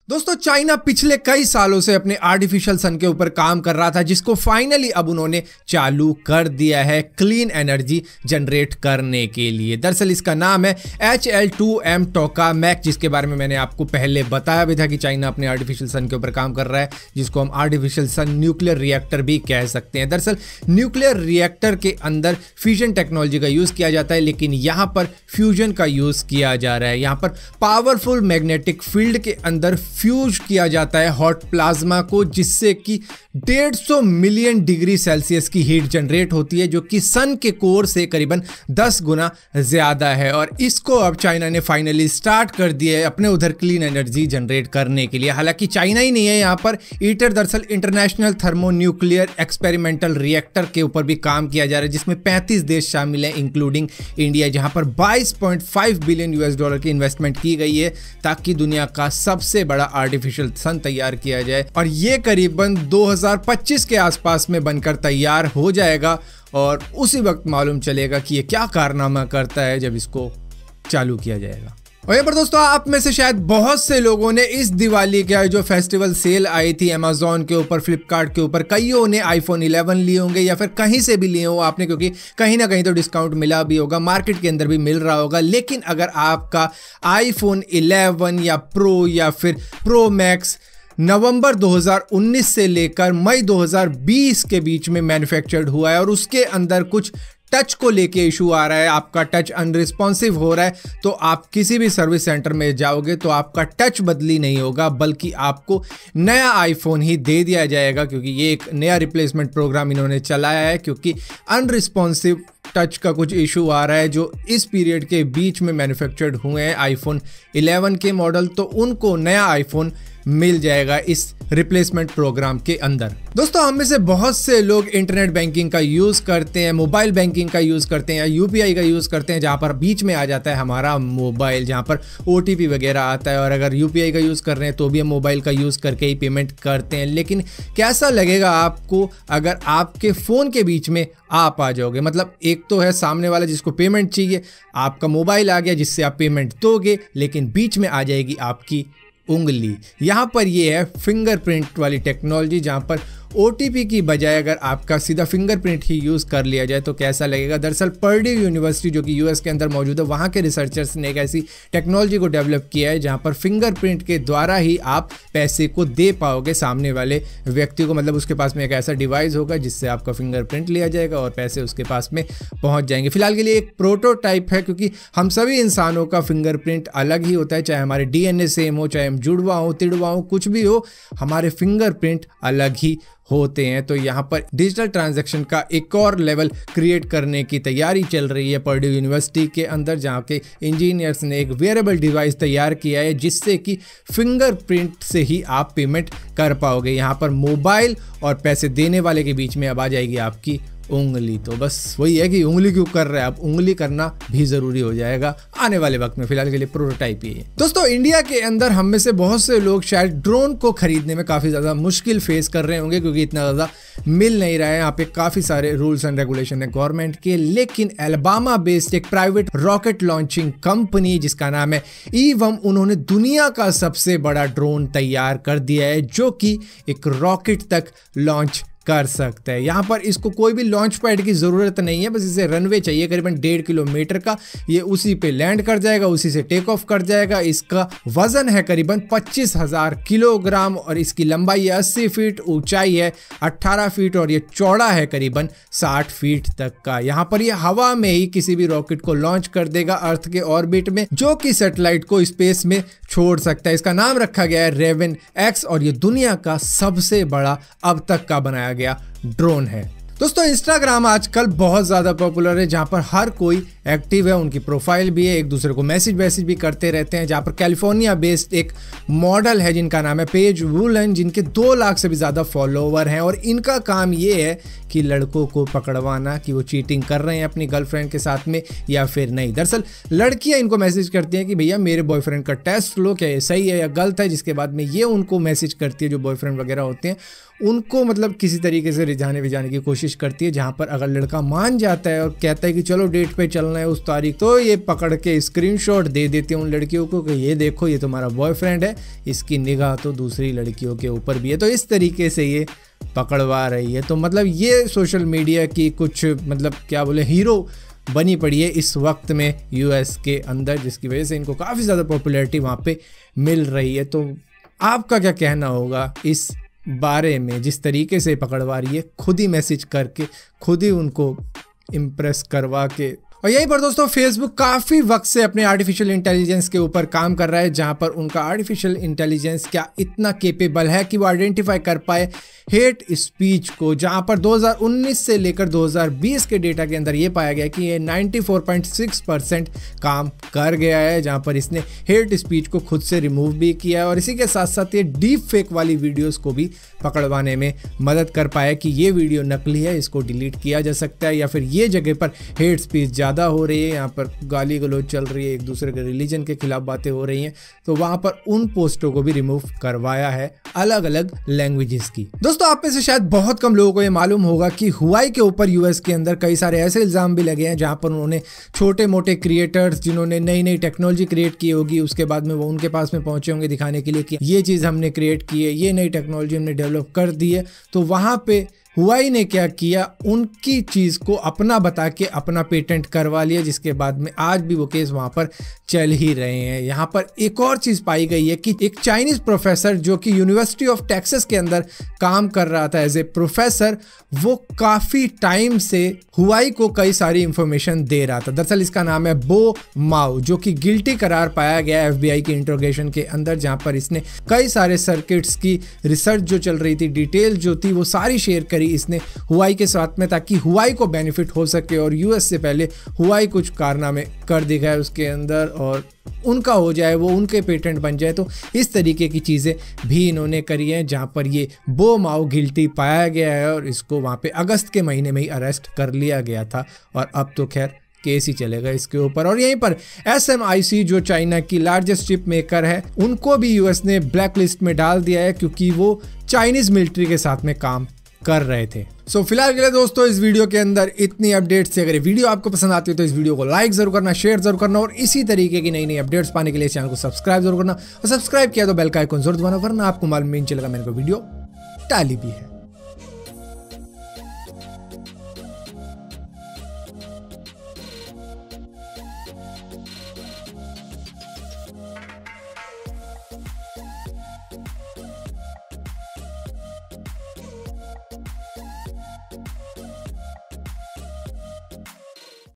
दोस्तों चाइना पिछले कई सालों से अपने आर्टिफिशियल सन के ऊपर काम कर रहा था, जिसको फाइनली अब उन्होंने चालू कर दिया है क्लीन एनर्जी जनरेट करने के लिए। दरअसल इसका नाम है HL2M टोकामैक, जिसके बारे में मैंने आपको पहले बताया भी था कि चाइना अपने आर्टिफिशियल सन के ऊपर काम कर रहा है, जिसको हम आर्टिफिशियल सन न्यूक्लियर रिएक्टर भी कह सकते हैं। दरअसल न्यूक्लियर रिएक्टर के अंदर फ्यूजन टेक्नोलॉजी का यूज किया जाता है, लेकिन यहाँ पर फ्यूजन का यूज किया जा रहा है। यहाँ पर पावरफुल मैग्नेटिक फील्ड के अंदर फ्यूज किया जाता है हॉट प्लाज्मा को, जिससे कि 150 मिलियन डिग्री सेल्सियस की हीट जनरेट होती है, जो कि सन के कोर से करीबन 10 गुना ज्यादा है। और इसको अब चाइना ने फाइनली स्टार्ट कर दिया है अपने उधर क्लीन एनर्जी जनरेट करने के लिए। हालांकि चाइना ही नहीं है यहाँ पर, ITER दरअसल इंटरनेशनल थर्मोन्यूक्लियर एक्सपेरिमेंटल रिएक्टर के ऊपर भी काम किया जा रहा है, जिसमें 35 देश शामिल हैं इंक्लूडिंग इंडिया, जहां पर $22.5 बिलियन की इन्वेस्टमेंट की गई है ताकि दुनिया का सबसे बड़ा आर्टिफिशियल सन तैयार किया जाए। और ये करीबन 2025 के आसपास में बनकर तैयार हो जाएगा और उसी वक्त मालूम चलेगा कि ये क्या कारनामा करता है जब इसको चालू किया जाएगा। और यहाँ पर दोस्तों आप में से शायद बहुत से लोगों ने इस दिवाली का जो फेस्टिवल सेल आई थी Amazon के ऊपर, फ्लिपकार्ट के ऊपर, कईयों ने iPhone 11 लिए होंगे या फिर कहीं से भी लिए हो आपने, क्योंकि कहीं ना कहीं तो डिस्काउंट मिला भी होगा, मार्केट के अंदर भी मिल रहा होगा। लेकिन अगर आपका iPhone 11 या Pro या फिर Pro Max नवंबर 2019 से लेकर मई 2020 के बीच में मैन्युफैक्चर्ड हुआ है और उसके अंदर कुछ टच को लेके इशू आ रहा है, आपका टच अनरिस्पॉन्सिव हो रहा है, तो आप किसी भी सर्विस सेंटर में जाओगे तो आपका टच बदली नहीं होगा, बल्कि आपको नया आईफोन ही दे दिया जाएगा, क्योंकि ये एक नया रिप्लेसमेंट प्रोग्राम इन्होंने चलाया है। क्योंकि अनरिस्पॉन्सिव टच का कुछ इशू आ रहा है जो इस पीरियड के बीच में मैन्युफैक्चर्ड हुए हैं iPhone 11 के मॉडल, तो उनको नया आईफोन मिल जाएगा इस रिप्लेसमेंट प्रोग्राम के अंदर। दोस्तों हम में से बहुत से लोग इंटरनेट बैंकिंग का यूज करते हैं, मोबाइल बैंकिंग का यूज करते हैं या UPI का यूज करते हैं, जहां पर बीच में आ जाता है हमारा मोबाइल, जहां पर OTP वगैरह आता है। और अगर UPI का यूज कर रहे हैं तो भी हम मोबाइल का यूज करके ही पेमेंट करते हैं। लेकिन कैसा लगेगा आपको अगर आपके फोन के बीच में आप आ जाओगे? मतलब एक तो है सामने वाला जिसको पेमेंट चाहिए, आपका मोबाइल आ गया जिससे आप पेमेंट दोगे, लेकिन बीच में आ जाएगी आपकी उंगली। यहाँ पर ये है फिंगरप्रिंट वाली टेक्नोलॉजी, जहाँ पर OTP की बजाय अगर आपका सीधा फिंगरप्रिंट ही यूज़ कर लिया जाए तो कैसा लगेगा। दरअसल पर्ड्यू यूनिवर्सिटी जो कि US के अंदर मौजूद है, वहाँ के रिसर्चर्स ने एक ऐसी टेक्नोलॉजी को डेवलप किया है जहाँ पर फिंगरप्रिंट के द्वारा ही आप पैसे को दे पाओगे सामने वाले व्यक्ति को। मतलब उसके पास में एक ऐसा डिवाइस होगा जिससे आपका फिंगरप्रिंट लिया जाएगा और पैसे उसके पास में पहुँच जाएंगे। फिलहाल के लिए एक प्रोटोटाइप है, क्योंकि हम सभी इंसानों का फिंगरप्रिंट अलग ही होता है, चाहे हमारे DNA सेम हो, चाहे हम जुड़वा हो तिड़वा हो, कुछ भी हो, हमारे फिंगरप्रिंट अलग ही होते हैं। तो यहाँ पर डिजिटल ट्रांजैक्शन का एक और लेवल क्रिएट करने की तैयारी चल रही है पर्ड्यू यूनिवर्सिटी के अंदर, जहाँ के इंजीनियर्स ने एक वेयरेबल डिवाइस तैयार किया है जिससे कि फिंगरप्रिंट से ही आप पेमेंट कर पाओगे। यहाँ पर मोबाइल और पैसे देने वाले के बीच में अब आ जाएगी आपकी उंगली। तो बस वही है कि उंगली क्यों कर रहा है, अब उंगली करना भी जरूरी हो जाएगा आने वाले वक्त में। फिलहाल के लिए प्रोटोटाइप ही है। दोस्तों इंडिया के अंदर हम में से बहुत से लोग शायद ड्रोन को खरीदने में काफी ज्यादा मुश्किल फेस कर रहे होंगे, क्योंकि इतना ज्यादा मिल नहीं रहा है। यहाँ पे काफी सारे रूल्स एंड रेगुलेशन है गवर्नमेंट के। लेकिन अल्बामा बेस्ड एक प्राइवेट रॉकेट लॉन्चिंग कंपनी जिसका नाम है EVUM, उन्होंने दुनिया का सबसे बड़ा ड्रोन तैयार कर दिया है जो कि एक रॉकेट तक लॉन्च कर सकता है। यहाँ पर इसको कोई भी लॉन्च पैड की ज़रूरत नहीं है, बस इसे रनवे चाहिए करीबन 1.5 किलोमीटर का। ये उसी पे लैंड कर जाएगा, उसी से टेक ऑफ कर जाएगा। इसका वजन है करीबन 25,000 किलोग्राम और इसकी लंबाई है 80 फीट, ऊंचाई है 18 फीट और ये चौड़ा है करीबन 60 फीट तक का। यहाँ पर ये हवा में ही किसी भी रॉकेट को लॉन्च कर देगा अर्थ के ऑर्बिट में, जो कि सैटेलाइट को स्पेस में छोड़ सकता है। इसका नाम रखा गया है रेवन X और ये दुनिया का सबसे बड़ा अब तक का बनाया गया ड्रोन है। दोस्तों इंस्टाग्राम आजकल बहुत ज़्यादा पॉपुलर है, जहाँ पर हर कोई एक्टिव है, उनकी प्रोफाइल भी है, एक दूसरे को मैसेज भी करते रहते हैं। जहाँ पर कैलिफोर्निया बेस्ड एक मॉडल है जिनका नाम है पेज वुलन, जिनके 2 लाख से भी ज़्यादा फॉलोवर हैं और इनका काम ये है कि लड़कों को पकड़वाना कि वो चीटिंग कर रहे हैं अपनी गर्लफ्रेंड के साथ में या फिर नहीं। दरअसल लड़कियाँ इनको मैसेज करती हैं कि भैया मेरे बॉयफ्रेंड का टेस्ट लो, क्या ये सही है या गलत है, जिसके बाद में ये उनको मैसेज करती है जो बॉयफ्रेंड वगैरह होते हैं उनको, मतलब किसी तरीके से रिझाने की कोशिश कोशिश करती है, जहां पर अगर लड़का मान जाता है और कहता है कि चलो डेट पे चलना है उस तारीख, तो ये पकड़ के स्क्रीनशॉट दे देते हैं उन लड़कियों को कि ये देखो ये तुम्हारा बॉयफ्रेंड है, इसकी निगाह तो दूसरी लड़कियों के ऊपर भी है। तो इस तरीके से ये पकड़वा रही है। तो मतलब ये सोशल मीडिया की कुछ मतलब क्या बोले हीरो बनी पड़ी है इस वक्त में यूएस के अंदर, जिसकी वजह से इनको काफ़ी ज़्यादा पॉपुलैरिटी वहाँ पे मिल रही है। तो आपका क्या कहना होगा इस बारे में, जिस तरीके से पकड़वा रही है, खुद ही मैसेज करके, खुद ही उनको इम्प्रेस करवा के। और यहीं पर दोस्तों फेसबुक काफ़ी वक्त से अपने आर्टिफिशियल इंटेलिजेंस के ऊपर काम कर रहा है, जहां पर उनका आर्टिफिशियल इंटेलिजेंस क्या इतना केपेबल है कि वो आइडेंटिफाई कर पाए हेट स्पीच को, जहां पर 2019 से लेकर 2020 के डेटा के अंदर ये पाया गया कि ये 94.6% काम कर गया है, जहां पर इसने हेट स्पीच को खुद से रिमूव भी किया है और इसी के साथ साथ ये डीप फेक वाली वीडियोस को भी पकड़वाने में मदद कर पाया कि ये वीडियो नकली है, इसको डिलीट किया जा सकता है, या फिर ये जगह पर हेट स्पीच ज़्यादा हो रही है, यहाँ पर गाली गलौज चल रही है, एक दूसरे के रिलीजन के खिलाफ बातें हो रही हैं, तो वहाँ पर उन पोस्टों को भी रिमूव करवाया है अलग अलग लैंग्वेजेस की। दोस्तों आप में से शायद बहुत कम लोगों को ये मालूम होगा कि हुआई के ऊपर यूएस के अंदर कई सारे ऐसे इल्ज़ाम भी लगे हैं जहाँ पर उन्होंने छोटे मोटे क्रिएटर्स जिन्होंने नई नई टेक्नोलॉजी क्रिएट की होगी, उसके बाद में वो उनके पास में पहुंचे होंगे दिखाने के लिए कि ये चीज़ हमने क्रिएट की है, ये नई टेक्नोलॉजी हमने डेवलप कर दी है, तो वहाँ पे हुआई ने क्या किया, उनकी चीज़ को अपना बता के अपना पेटेंट करवा लिया, जिसके बाद में आज भी वो केस वहाँ पर चल ही रहे हैं। यहाँ पर एक और चीज़ पाई गई है कि एक चाइनीज़ प्रोफेसर जो कि यूनिवर्सिटी ऑफ टेक्सास के अंदर काम कर रहा था एज ए प्रोफेसर, वो काफ़ी टाइम से हुआई को कई सारी इंफॉर्मेशन दे रहा था। दरअसल इसका नाम है बो माओ, जो कि गिल्टी करार पाया गया एफबीआई की इंट्रोगेशन के अंदर, जहाँ पर इसने कई सारे सर्किट्स की रिसर्च जो चल रही थी, डिटेल जो थी, वो सारी शेयर करी इसने हुआई के साथ में, ताकि हुआई को बेनिफिट हो सके और यूएस से पहले हुआई कुछ कारनामे कर दिखाए उसके अंदर और उनका हो जाए, वो उनके पेटेंट बन जाए। तो इस तरीके की चीज़ें भी इन्होंने करी हैं, जहाँ पर ये बो माओ गिल्टी पाया गया है और इसको वहाँ पे अगस्त के महीने में ही अरेस्ट कर लिया गया था और अब तो खैर केस ही चलेगा इसके ऊपर। और यहीं पर SMIC जो चाइना की लार्जेस्ट चिप मेकर है, उनको भी यूएस ने ब्लैक लिस्ट में डाल दिया है क्योंकि वो चाइनीज़ मिलिट्री के साथ में काम कर रहे थे। सो फिलहाल के लिए दोस्तों इस वीडियो के अंदर इतनी अपडेट्स थी। अगर ये वीडियो आपको पसंद आती है तो इस वीडियो को लाइक जरूर करना, शेयर जरूर करना और इसी तरीके की नई नई अपडेट्स पाने के लिए चैनल को सब्सक्राइब जरूर करना और सब्सक्राइब किया तो बेल का आइकन जरूर दबाना, वरना आपको मालूम नहीं चलेगा मेरे को वीडियो डाली भी है।